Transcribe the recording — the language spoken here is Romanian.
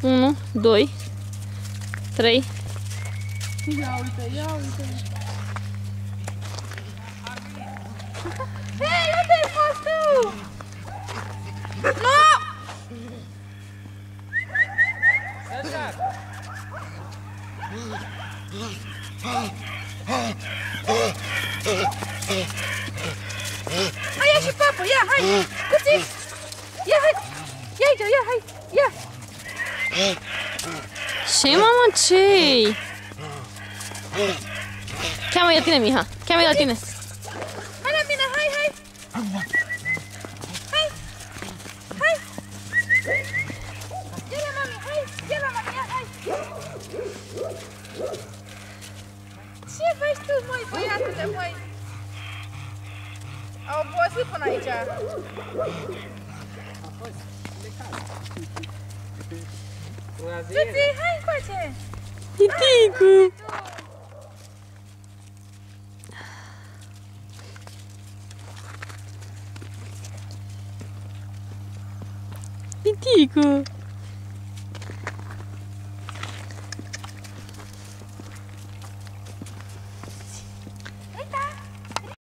1, 2, 3. Ia uite, ia uite. Hei, unde ai fost tu? Nu! Hai, ia și papă, ia, hai! Cuțit! Ia, hai! Ia aici, ia, hai! Ia! Ce, mamă, ce-i? Cheamă-i la tine, Miha. Cheamă-i la tine. Hai la mine, hai, hai! Hai! Hai! Ia la mami, hai! Ia la mami, ia, hai! Ce faci tu, măi, băiatule, măi? Au obosit până aici. Tuti, hai încoace! Piticu! Piticu!